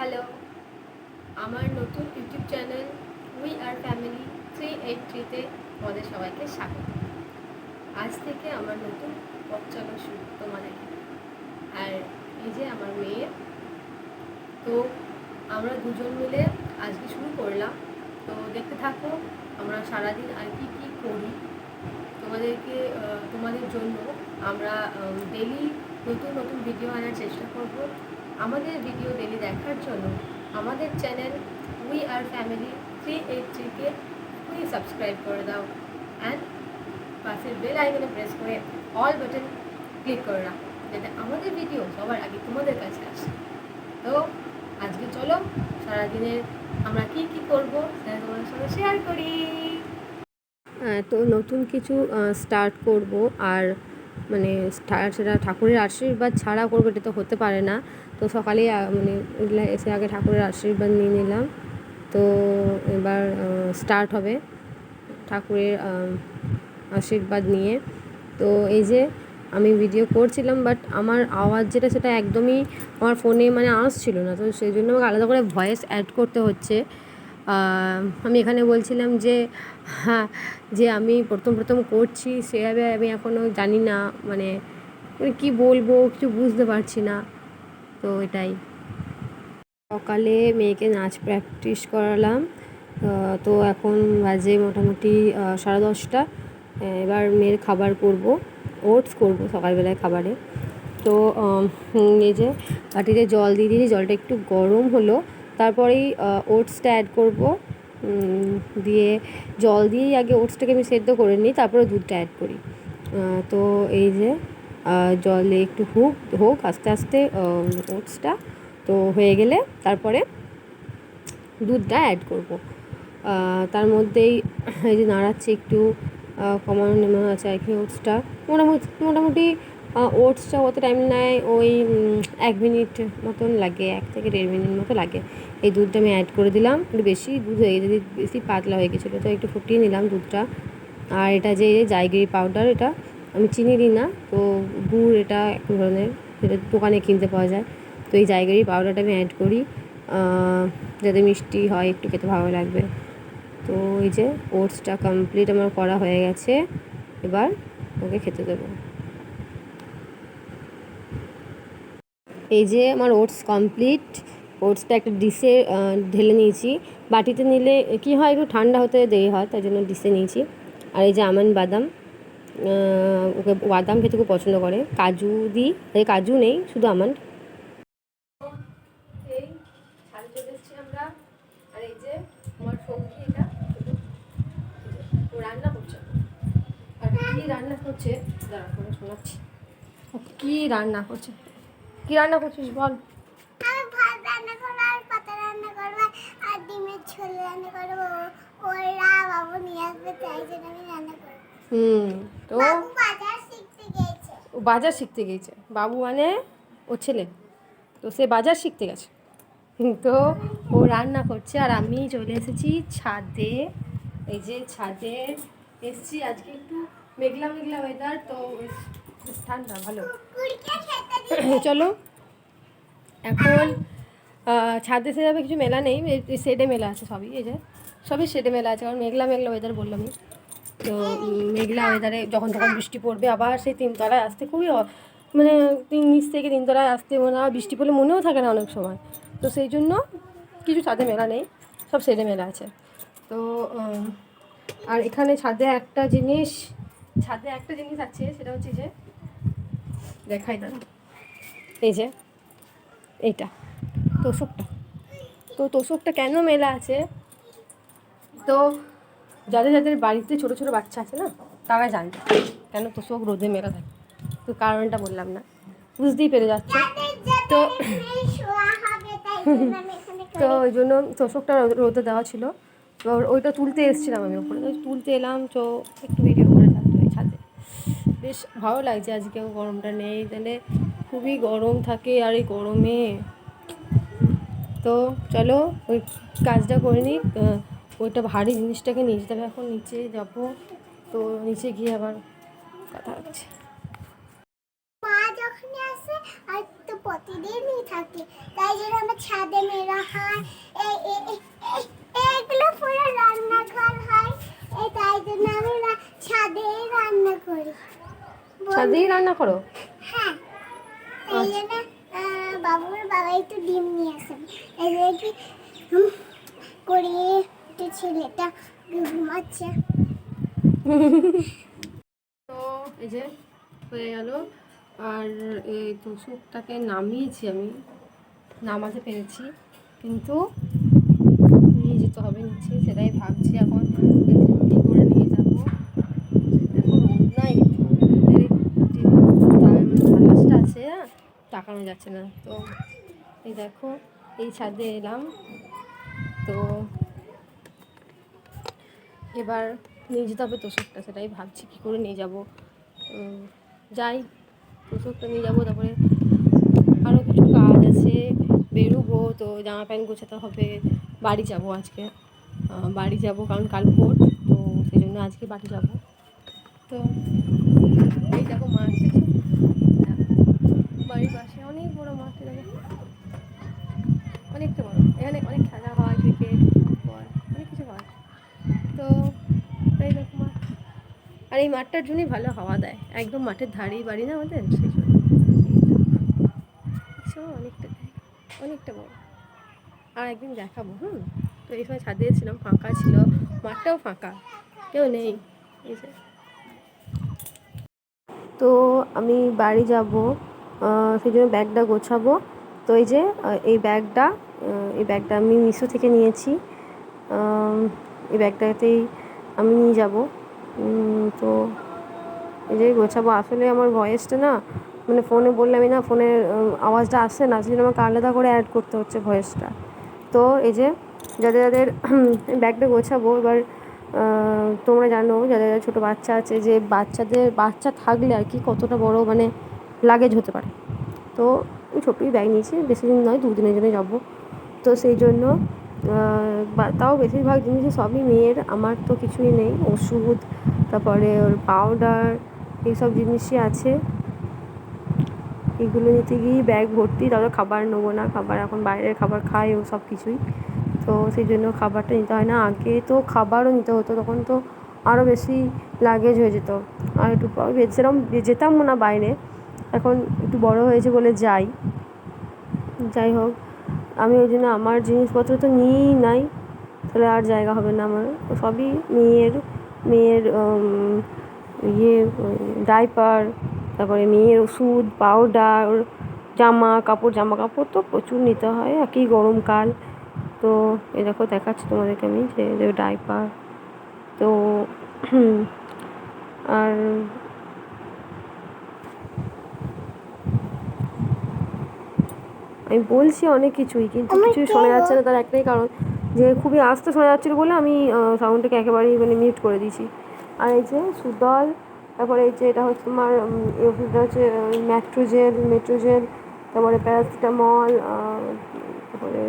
Hello, আমার নতুন YouTube channel we are family 383-তে তোমাদের সবাইকে স্বাগত। আজ থেকে আমার নতুন পথ চলা শুরু তোমাদের। আর এই যে আমার মেয়ে, তো আমরা দুজন মিলে আজকে শুরু করলাম। তো দেখতে থাকো আমরা সারাদিন আর কি কি করি। তোমাদের জন্য আমরা ডেলি নতুন নতুন ভিডিও আনার চেষ্টা করব। আমাদের ভিডিও ডেলি দেখার জন্য আমাদের চ্যানেল উই আর ফ্যামিলি 383-কে প্লিজ সাবস্ক্রাইব করে দাও অ্যান্ড পাশের বেল আইকনে প্রেস করে অল বাটন ক্লিক করে রাখো, যাতে আমাদের ভিডিও সবার আগে তোমাদের কাছে আসে। তো আজকে চলো সারাদিনের আমরা কি কি করব সেটা তোমাদের সঙ্গে শেয়ার করি। তো নতুন কিছু স্টার্ট করব, আর মানে সেটা ঠাকুরের আশীর্বাদ ছাড়া করবো, এটা তো হতে পারে না। তো সকালে মানে এসে আগে ঠাকুরের আশীর্বাদ নিয়ে নিলাম। তো এবার স্টার্ট হবে ঠাকুরের আশীর্বাদ নিয়ে। তো এই যে আমি ভিডিও করছিলাম, বাট আমার আওয়াজ যেটা সেটা একদমই আমার ফোনে মানে আসছিল না। তো সেই জন্য আমাকে আলাদা করে ভয়েস অ্যাড করতে হচ্ছে। আমি এখানে বলছিলাম যে হ্যাঁ, যে আমি প্রথম করছি, সেভাবে আমি এখনও জানি না, মানে কী বলবো কিছু বুঝতে পারছি না। তো এটাই, সকালে মেয়েকে নাচ প্র্যাকটিস করালাম। তো এখন বাজে মোটামুটি 10:30। এবার মেয়ের খাবার করব, ওটস করব সকালবেলায় খাবারে। তো এই যে বাটিতে জল দিয়ে দিয়েছি, জলটা একটু গরম হলো, তারপরেই ওটসটা অ্যাড করব। দিয়ে জল দিয়েই আগে ওটসটাকে আমি সেদ্ধ করে নিই, তারপরে দুধটা অ্যাড করি। তো এই যে জলে একটু হোক আস্তে আস্তে ওটসটা, তো হয়ে গেলে তারপরে দুধটা অ্যাড করব। তার মধ্যেই এই যে নাড়াচ্ছি একটু, কমানো নেমে আছে আর কি। ওটসটা মোটামুটি ওটসটা কত টাইম নেয়, ওই 1 মিনিট মতন লাগে, 1 থেকে 1.5 মিনিট মতো লাগে। এই দুধটা আমি অ্যাড করে দিলাম। একটু বেশি দুধ হয়ে গেছে, বেশি পাতলা হয়ে গেছিলো, তো একটু ফুটিয়ে নিলাম দুধটা। আর এটা যে জাইগিরি পাউডার, এটা আমি চিনি দিই না, তো গুড়, এটা এক ধরনের, যেটা দোকানে কিনতে পাওয়া যায়। তো এই জাইগিরি পাউডারটা আমি অ্যাড করি যাতে মিষ্টি হয়, একটু খেতে ভালো লাগবে। তো এই যে ওটসটা কমপ্লিট আমার করা হয়ে গেছে, এবার ওকে খেতে দেবো। এই যে আমার ওটস কমপ্লিট। ওটসটা একটা ডিশে ঢেলে নিয়েছি। বাটিতে নিলে কি হয়, একটু ঠান্ডা হতে দেরি হয়, তাই জন্য ডিশে নিয়েছি। আর এই যে আমন্ড বাদাম, ওকে বাদাম খেতে খুব পছন্দ করে। কাজু দিই, কাজু নেই, শুধু আমন্ড। এই ছাদে চলে এসেছি আমরা। আর এই যে আমার সবজি, এটা ও রান্না করছে। আর কী রান্না করছে দাঁড়া করে শোনাচ্ছি। কী রান্না করছে, কী রান্না করছিস বল? আমি ভাত রান্না করবো, আর পাতা রান্না করবো, আর ডিমের ঝোল রান্না করবো। ওরা বাবু নিয়ে আসবে, তাই জন্য আমি রান্না করবো। তো বাবু বাজার শিখতে গেছে। ও বাজার শিখতে গেছে, বাবু মানে ও ছেলে, তো সে বাজার শিখতে গেছে। তো ও রান্না করছে, আর আমি চলে এসেছি ছাদে। এই যে ছাদে এসেছি, আজকে একটু মেঘলা মেঘলা ওয়েদার, তো ঠান্ডা ভালো। চলো এখন ছাদে সেভাবে কিছু মেলা নেই, শেডে মেলা আছে সবই। এই যে সবই শেডে মেলা আছে, কারণ মেঘলা মেঘলা ওয়েদার বললামই। তো মেঘলা ওয়েদারে যখন তখন বৃষ্টি পড়বে, আবার সেই তিনতলায় আসতে খুবই মানে নিচ থেকে তিনতলায় আসতে মনে হয়, বৃষ্টি পড়লে মনেও থাকে না অনেক সময়। তো সেই জন্য কিছু ছাদে মেলা নেই, সব শেডে মেলা আছে। তো আর এখানে ছাদে একটা জিনিস আছে, সেটা হচ্ছে যে দেখাই দাঁড়া, এই যে এইটা তোষকটা কেন মেলা আছে, তো যাদের যাদের বাড়িতে ছোটো ছোটো বাচ্চা আছে না, তারা জানবে কেন তোষক রোদে মেলা থাকে। তো কারণটা বললাম না, বুঝতেই পেরে যাচ্ছে। তো তো ওই জন্য তোষকটা রোদে দেওয়া ছিল। তো ওইটা তুলতে এসেছিলাম আমি ওপরে, তুলতে এলাম, তো একটু ভিডিও করে ছাদে। বেশ ভালো লাগছে, আজকেও গরমটা নেই, তাহলে খুবই গরম থাকে। আর এই গরমে তো চলো ওই কাজটা করে নিই। ওইটা ভারী জিনিসটাকে নিয়ে যেতে হবে, এখন নিচে যাব। তো নিচে গিয়ে আবার কথা হচ্ছে। মা যখনই আসে, আর তো প্রতিদিনই থাকে, তাই জন্য আমার ছাদে মেলা করো? হ্যাঁ, এই জন্য বাবুর বাবা একটু ডিম নিয়ে আসেন। এই যে কি করে একটু ছেলেটা ঘুমাচ্ছে। তো এই যে হয়ে গেল, আর এই তোষকটাকে নামিয়েছি, আমি নামাতে পেরেছি, কিন্তু নিয়ে যেতে হবে নিচে, সেটাই ভাবছি এখন কী করে নিয়ে যাবো। এখন রোদ নাই, যে বাতাসটা আছে না, তাকানো যাচ্ছে না। তো এই দেখো, এই ছাদে এলাম, তো এবার নিয়ে যেতে হবে তোষকটা, সেটাই ভাবছি কী করে নিয়ে যাবো। যাই, তোষকটা নিয়ে যাবো, তারপরে আরও কিছু কাজ আছে, বেরোবো, তো জামা প্যান্ট গোছাতে হবে, বাড়ি যাব আজকে, বাড়ি যাব কারণ কাল ভোট, তো সেই জন্য আজকে বাড়ি যাব। তো এই দেখো মাঠ, বাড়ির পাশে অনেক বড় মাঠ, দেখো অনেকটা বড়, এখানে অনেক খেলা হয়, ক্রিকেট, ফুটবল, অনেক কিছু হয়। তো এই দেখো মাঠ, আর এই মাঠটার জন্যই ভালো হাওয়া দেয়, একদম মাঠের ধারেই বাড়ি না আমাদের, সেই জন্য অনেকটা অনেকটা বড়। আর একদিন দেখাবো। তো এই সময় ছাদে ছিলাম, ফাঁকা ছিল, মাঠটাও ফাঁকা, কেউ নেই। এই যে, তো আমি বাড়ি যাব, সেই জন্য ব্যাগটা গোছাবো। তো এই যে এই ব্যাগটা আমি মিশো থেকে নিয়েছি, এই ব্যাগটাতেই আমি নিয়ে যাব। তো এই যে গোছাবো, আসলে আমার ভয়েসটা না, মানে ফোনে বললে আমি না, ফোনের আওয়াজটা আসছে না, সেই জন্য আমাকে আলাদা করে অ্যাড করতে হচ্ছে ভয়েসটা। তো এই যে যাদের ব্যাগটা গোছাবো, এবার তোমরা জানো যাদের ছোটো বাচ্চা আছে, যে বাচ্চা থাকলে আর কি কতটা বড় মানে লাগেজ হতে পারে। তো আমি ছোটোই ব্যাগ নিয়েছি, বেশি দিন নয়, 2 দিনের জন্য যাবো। তো সেই জন্য তাও বেশিরভাগ জিনিসই সবই মেয়ের, আমার তো কিছুই নেই, ওষুধ, তারপরে ওর পাউডার, এইসব জিনিসই আছে। এগুলো নিতে গিয়েই ব্যাগ ভর্তি, তারপরে খাবার নেবো না, খাবার এখন বাইরের খাবার খাই ও সব কিছুই, তো সেই জন্য খাবারটা নিতে হয় না। আগে তো খাবারও নিতে হতো, তখন তো আরও বেশি লাগেজ হয়ে যেত, আর একটু সেরকম যেতাম না বাইরে, এখন একটু বড় হয়েছে বলে যাই হোক, আমি ওই জন্য আমার জিনিসপত্র তো নিয়েই নাই, তাহলে আর জায়গা হবে না আমার, সবই মেয়ের ডাইপার, তারপরে মেয়ের ওষুধ, পাউডার, জামা কাপড় তো প্রচুর নিতে হয়, একই গরমকাল। তো এই দেখো দেখাচ্ছি তোমাদেরকে আমি, যে ডাইপার, তো আর আমি বলছি অনেক কিছুই, কিন্তু কিছুই শোনা যাচ্ছে না, তার একটাই কারণ যে খুবই আস্তে শোনা যাচ্ছিলো বলে আমি সাউন্ডটাকে একেবারেই মানে মিউট করে দিয়েছি। আর এই যে সুদল, তারপরে এই যে এটা হচ্ছে তোমার এই ওষুধটা হচ্ছে মেট্রোজেল, তারপরে প্যারাসিটামল, তারপরে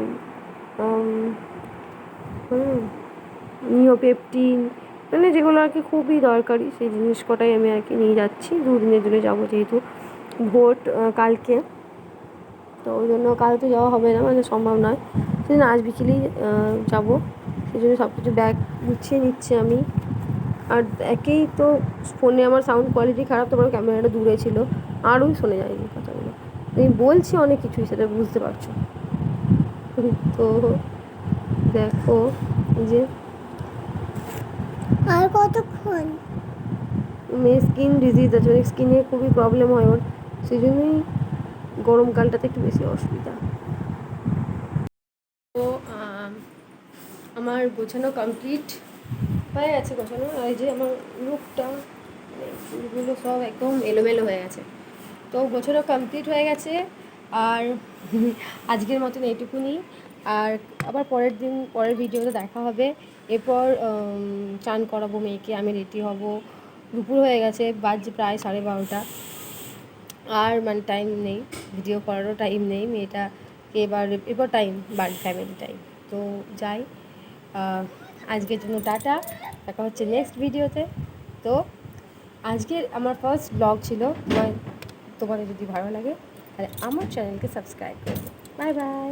নিওপেপটিন, মানে যেগুলো আর কি খুবই দরকারি, সেই জিনিস কটাই আমি আর কি নিয়ে যাচ্ছি। 2 দিনের জন্য যাবো, যেহেতু ভোট কালকে, তো ওই জন্য কাল তো যাওয়া হবে না, মানে সম্ভব নয়, সেই জন্য আজ বিকেলেই যাবো, সেই জন্য সব কিছু ব্যাগ গুছিয়ে নিচ্ছি আমি। আর একেই তো ফোনে আমার সাউন্ড কোয়ালিটি খারাপ, তারপরে ক্যামেরাটা দূরে ছিল, আরই শোনা যায়নি কথাগুলো, আমি বলছি অনেক কিছুই, সেটা বুঝতে পারছো। তো দেখো যে আর কতক্ষণ? মেয়ের স্কিন ডিজিজ আছে, অনেক স্কিনে খুবই প্রবলেম হয় ওর, সেই জন্যই গরমকালটাতে একটু বেশি অসুবিধা। তো আমার গোছানো কমপ্লিট হয়ে গেছে, গোছানো, এই যে আমার লুকটা, চুলগুলো সব একদম এলোমেলো হয়ে গেছে, তো গোছানো কমপ্লিট হয়ে গেছে। আর আজকের মতন এইটুকুনি, আর আবার পরের ভিডিওতে দেখা হবে। এরপর চান করাবো মেয়েকে, আমি রেডি হব, দুপুর হয়ে গেছে, বাজে প্রায় 12:30, আর মানে টাইম নেই, ভিডিও করারও টাইম নেই, মেয়েটাকে এরপর টাইম বাড়ির ফ্যামিলি টাইম। তো যাই, আজকের জন্য টাটা, দেখা হচ্ছে নেক্সট ভিডিওতে। তো আজকের আমার ফার্স্ট ব্লগ ছিল, তোমাদের যদি ভালো লাগে তাহলে আমার চ্যানেলকে সাবস্ক্রাইব করবে। Bye bye.